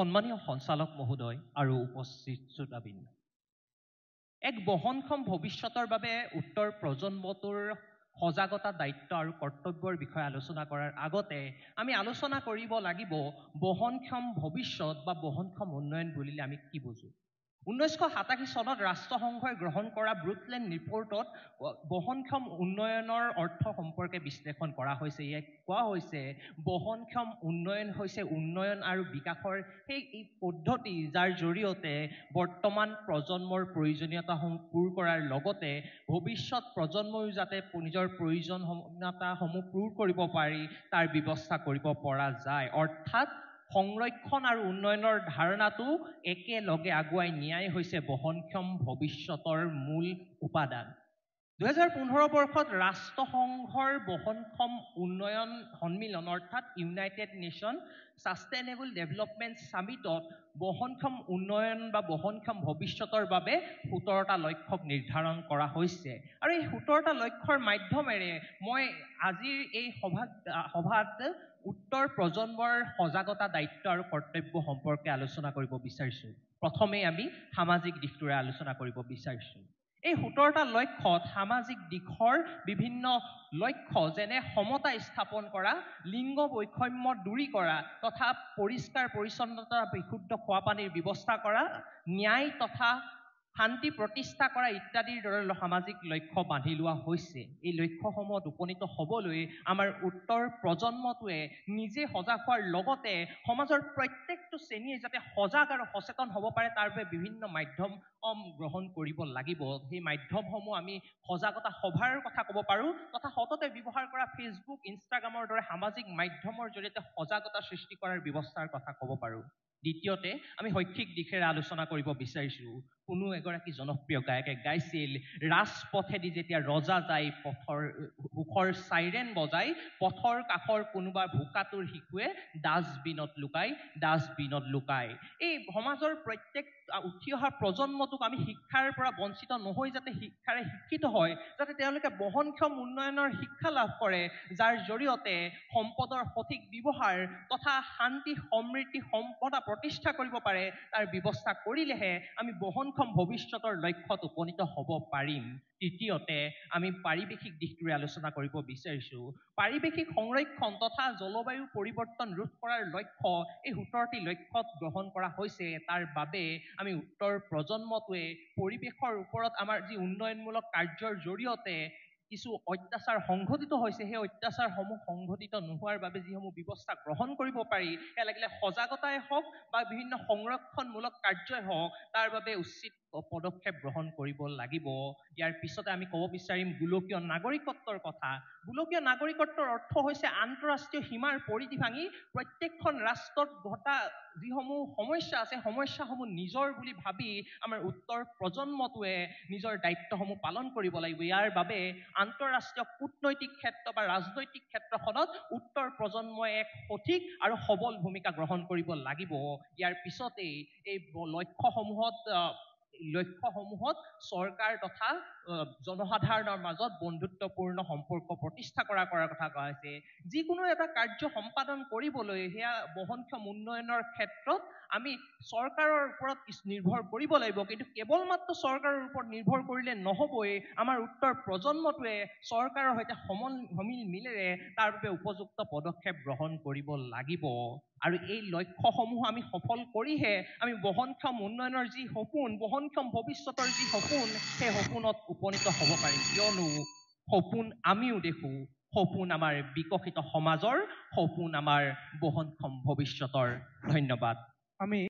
সন্মানীয় সঞ্চালক মহোদয় আৰু উপস্থিত শ্ৰোতাবৃন্দ, এক বহনক্ষম ভৱিষ্যতৰ বাবে উত্তৰ প্ৰজন্মটোৰ সজাগতা, দায়িত্ব আৰু কৰ্তব্যৰ বিষয়ে আলোচনা কৰাৰ আগতে আমি আলোচনা কৰিব লাগিব বহনক্ষম ভৱিষ্যত বা বহনক্ষম উন্নয়ন বুলিলে আমি কি বুজো। 1987 চনত ৰাষ্ট্ৰসংঘই গ্ৰহণ কৰা ব্ৰুকলেণ্ড ৰিপৰ্টত বহনক্ষম উন্নয়নৰ অৰ্থ সম্পৰ্কে বিশ্লেষণ কৰা হৈছে। ইয়াক কোৱা হৈছে বহনক্ষম উন্নয়ন হৈছে উন্নয়ন আৰু বিকাশৰ সেই পদ্ধতি যাৰ জৰিয়তে বৰ্তমান প্ৰজন্মৰ প্ৰয়োজনীয়তাসমূহ পূৰ কৰাৰ লগতে ভৱিষ্যত প্ৰজন্ময়ো যাতে নিজৰ প্ৰয়োজনীয়তাসমূহ পূৰ কৰিব পাৰি তাৰ ব্যৱস্থা কৰিব পৰা যায়। অৰ্থাৎ সংৰক্ষণ আৰু উন্নয়নৰ ধাৰণাটো একেলগে আগুৱাই নিয়াই হৈছে বহনক্ষম ভৱিষ্যতৰ মূল উপাদান। 2015 বৰ্ষত ৰাষ্ট্ৰসংঘৰ বহনক্ষম উন্নয়ন সন্মিলন অৰ্থাৎ ইউনাইটেড নেশ্যন ছাষ্টেইনেবল ডেভেলপমেণ্ট ছামিটত বহনক্ষম উন্নয়ন বা বহনক্ষম ভৱিষ্যতৰ বাবে 17টা লক্ষ্যক নিৰ্ধাৰণ কৰা হৈছে। আৰু এই 17টা লক্ষ্যৰ মাধ্যমেৰে মই আজিৰ এই সভাত উত্তৰ প্ৰজন্মৰ সজাগতা, দায়িত্ব আৰু কৰ্তব্য সম্পৰ্কে আলোচনা কৰিব বিচাৰিছোঁ। প্ৰথমে আমি সামাজিক দিশটোৰে আলোচনা কৰিব বিচাৰিছোঁ। এই 17টা লক্ষ্যত সামাজিক দিশৰ বিভিন্ন লক্ষ্য যেনে সমতা স্থাপন কৰা, লিংগ বৈষম্য দূৰী কৰা তথা পৰিষ্কাৰ পৰিচ্ছন্নতা, বিশুদ্ধ খোৱা পানীৰ ব্যৱস্থা কৰা, ন্যায় তথা শান্তি প্ৰতিষ্ঠা কৰা ইত্যাদিৰ দৰে সামাজিক লক্ষ্য বান্ধি লোৱা হৈছে। এই লক্ষ্যসমূহত উপনীত হ'বলৈ আমাৰ উত্তৰ প্ৰজন্মটোৱে নিজে সজাগ হোৱাৰ লগতে সমাজৰ প্ৰত্যেকটো শ্ৰেণীয়ে যাতে সজাগ আৰু সচেতন হ'ব পাৰে তাৰ বাবে বিভিন্ন মাধ্যম গ্ৰহণ কৰিব লাগিব। সেই মাধ্যমসমূহ আমি সজাগতা সভাৰ কথা ক'ব পাৰোঁ তথা সততে ব্যৱহাৰ কৰা ফেচবুক, ইনষ্টাগ্ৰামৰ দৰে সামাজিক মাধ্যমৰ জৰিয়তে সজাগতা সৃষ্টি কৰাৰ ব্যৱস্থাৰ কথা ক'ব পাৰোঁ। দ্বিতীয়তে আমি শৈক্ষিক দিশেৰে আলোচনা কৰিব বিচাৰিছোঁ। কোনো এগৰাকী জনপ্ৰিয় গায়কে গাইছিল, ৰাজপথেদি যেতিয়া ৰজা যায় সুখৰ চাইৰেন বজাই, পথৰ কাষৰ কোনোবা ভোকাতুৰ শিশুৱে ডাষ্টবিনত লুকায়। এই সমাজৰ প্ৰত্যেক উঠি অহা প্ৰজন্মটোক আমি শিক্ষাৰ পৰা বঞ্চিত নহৈ যাতে শিক্ষাৰে শিক্ষিত হয়, যাতে তেওঁলোকে বহনক্ষম উন্নয়নৰ শিক্ষা লাভ কৰে, যাৰ জৰিয়তে সম্পদৰ সঠিক ব্যৱহাৰ তথা শান্তি, সমৃদ্ধি, সম্পদা প্ৰতিষ্ঠা কৰিব পাৰে তাৰ ব্যৱস্থা কৰিলেহে আমি বহনক্ষম ভৱিষ্যতৰ লক্ষ্যত উপনীত হ'ব পাৰিম। তৃতীয়তে আমি পাৰিৱেশিক দিশটোৰে আলোচনা কৰিব বিচাৰিছোঁ। পাৰিৱেশিক সংৰক্ষণ তথা জলবায়ু পৰিৱৰ্তন ৰোধ কৰাৰ লক্ষ্য এই 17টি লক্ষ্যত গ্ৰহণ কৰা হৈছে। তাৰ বাবে আমি উত্তৰ প্ৰজন্মটোৱে পৰিৱেশৰ ওপৰত আমাৰ যি উন্নয়নমূলক কাৰ্যৰ জৰিয়তে কিছু অত্যাচাৰ সংঘটিত হৈছে, সেই অত্যাচাৰসমূহ সংঘটিত নোহোৱাৰ বাবে যিসমূহ ব্যৱস্থা গ্ৰহণ কৰিব পাৰি, সেয়া লাগিলে সজাগতাই হওক বা বিভিন্ন সংৰক্ষণমূলক কাৰ্যই হওক, তাৰ বাবে উচিত পদক্ষেপ গ্ৰহণ কৰিব লাগিব। ইয়াৰ পিছতে আমি ক'ব বিচাৰিম গোলকীয় নাগৰিকত্বৰ কথা। গোলকীয় নাগৰিকত্বৰ অৰ্থ হৈছে আন্তঃৰাষ্ট্ৰীয় সীমাৰ পৰিধি ভাঙি প্ৰত্যেকখন ৰাষ্ট্ৰত ঘটা যিসমূহ সমস্যা আছে, সমস্যাসমূহ নিজৰ বুলি ভাবি আমাৰ উত্তৰ প্ৰজন্মটোৱে নিজৰ দায়িত্বসমূহ পালন কৰিব লাগিব। ইয়াৰ বাবে আন্তঃৰাষ্ট্ৰীয় কূটনৈতিক ক্ষেত্ৰ বা ৰাজনৈতিক ক্ষেত্ৰখনত উত্তৰ প্ৰজন্মই এক সঠিক আৰু সবল ভূমিকা গ্ৰহণ কৰিব লাগিব। ইয়াৰ পিছতেই এই লক্ষ্যসমূহত চৰকাৰ তথা জনসাধাৰণৰ মাজত বন্ধুত্বপূৰ্ণ সম্পৰ্ক প্ৰতিষ্ঠা কৰাৰ কথা কোৱা হৈছে। যিকোনো এটা কাৰ্য সম্পাদন কৰিবলৈ সেয়া বহনক্ষম উন্নয়নৰ ক্ষেত্ৰত আমি চৰকাৰৰ ওপৰত নিৰ্ভৰ কৰিব লাগিব, কিন্তু কেৱল মাত্ৰ চৰকাৰৰ ওপৰত নিৰ্ভৰ কৰিলে নহ'বই। আমাৰ উত্তৰ প্ৰজন্মটোৱে চৰকাৰৰ সৈতে সমিল মিলেৰে তাৰ বাবে উপযুক্ত পদক্ষেপ গ্ৰহণ কৰিব লাগিব। আৰু এই লক্ষ্যসমূহ আমি সফল কৰিহে আমি বহনক্ষম উন্নয়নৰ যি সপোন, বহনক্ষম ভৱিষ্যতৰ যি সপোন, সেই সপোনত উপনীত হ'ব পাৰিম। কিয়নো সপোন আমিও দেখোঁ, সপোন আমাৰ বিকশিত সমাজৰ, সপোন আমাৰ বহনক্ষম ভৱিষ্যতৰ। ধন্যবাদ।